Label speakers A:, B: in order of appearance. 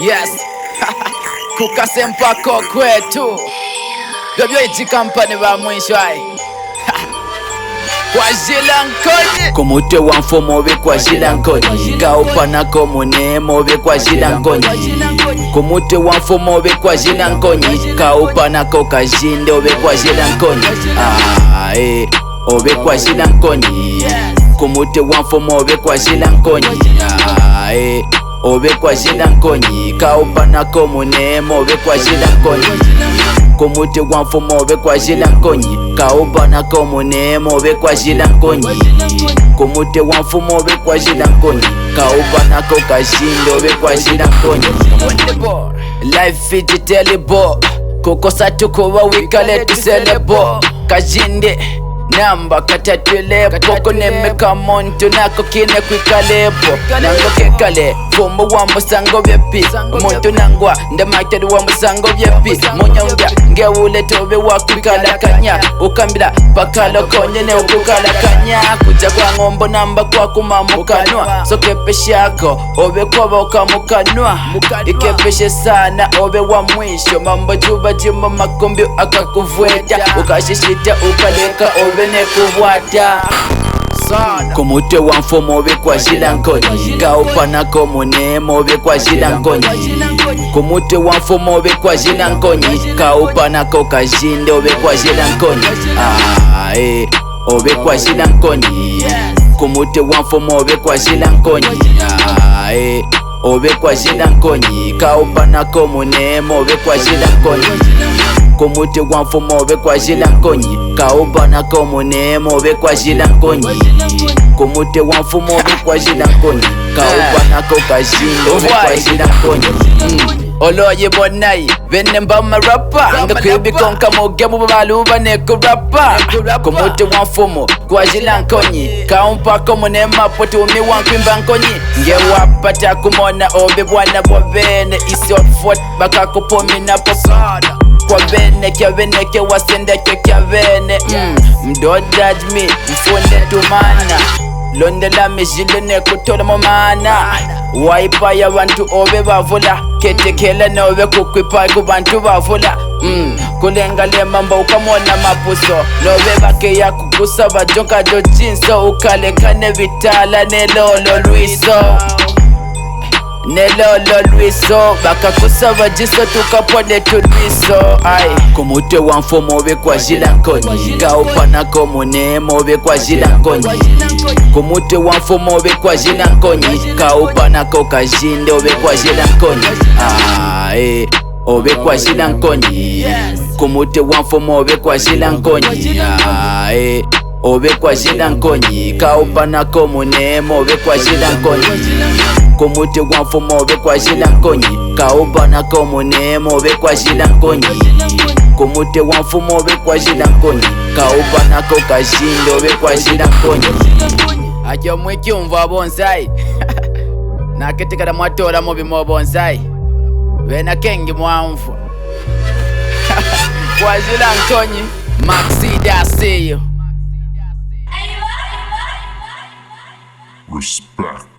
A: Yes. Kukasempako kwetu Gabyo iti kampani ba mwisho ai Kwa jila nkoni Kumute wanfo mobe kwa jila nkoni Kaupana komune mobe kwa jila nkoni Kumute wanfo mobe kwa jila nkoni Kaupana koka jinde obe kwa jila nkoni Obe kwa jila nkoni Kumute wanfo mobe kwa jila nkoni Obe kwa jila nkoni Kaupana komune mobe kwa jila nkoni Kumute wanfo mobe kwa jila nkoni Kaupana komune mobe kwa jila nkoni Kumute wanfo mobe kwa jila nkoni Kaupana koka jinde obe kwa jila nkoni Life digitally bo Kukosa tukuwa wikale tuselebo Kajinde Namba katatulebo Kunemeka montu nako kine kwikalebo Nango kekale Fumbu wambu sango vyepi Muntu nangwa Ndamaitadu wambu sango vyepi Munyonga Ngeule tobe wakukala kanya Ukambila Pakalo konyene ukukala kanya Kuja kwa ngombo namba kwa kumamukanwa So kepeshe yako Obe kwa wakamukanwa Ikepeshe sana Obe wa mwisho Mambo juba jima makumbi akakuvweta Ukashishita ukaleka Obe nekubwata Kumute wanfo mobe kwa jila nkoni Kaupana komune mobe kwa jila nkoni Kumute wanfo mobe kwa jila nkoni Kaupana koka jinde obe kwa jila nkoni Obe kwa jila nkoni Kumute wanfo mobe kwa jila nkoni Obe kwa jila nkoni Kaupana komune mobe kwa jila nkoni Kumute wanfo mobe kwa jila nkoni Kaupana komune mobe kwa jila nkoni Kumute wanfo mobe kwa jila nkoni Kaupana koka jinde obe kwa jila nkoni Oloye bonai Vene mbama rapa Nga kribi konka moge mubaluba neko rapa Kumute wanfumo kwa jila nkoni Kaumpa komune mapo tumi wankwimba nkoni Nge wapata kumona obe bwana bwabene Isi otfot baka kupomi na popana Kwa bene kia bene ke wasende kia bene Mdodaj mi mfunde tumana Londe la mejile ne kutola momana Waipa ya wantu obe bavula Kete kele na obe kukwipa kubantu bavula Kulenga le mamba ukamona mapuso Lobe bake ya kukusa bajonka jo jinso Ukale kane vitala ne lolo luiso Nelolo luiso Baka kusava jiso tukapone tuliso Kumute wanfo mobe kwa jila nkoni Kaupana komune mobe kwa jila nkoni Kumute wanfo mobe kwa jila nkoni Kaupana koka jinde obe kwa jila nkoni Obe kwa jila nkoni Kumute wanfo mobe kwa jila nkoni Obe kwa jila nkoni Kaupana komune mobe kwa jila nkoni Kumute wanfo mobe kwa jila nkoni Kaupana komune mobe kwa jila nkoni Kumute wanfo mobe kwa jila nkoni Kaupana koka jinde obe kwa jila nkoni Akyo mwiki umva bonsai Nakitika da mwatola mobi mo bonsai Wena kengi mwanfu Kwa jila nkoni Maxi Daseyo
B: Respect.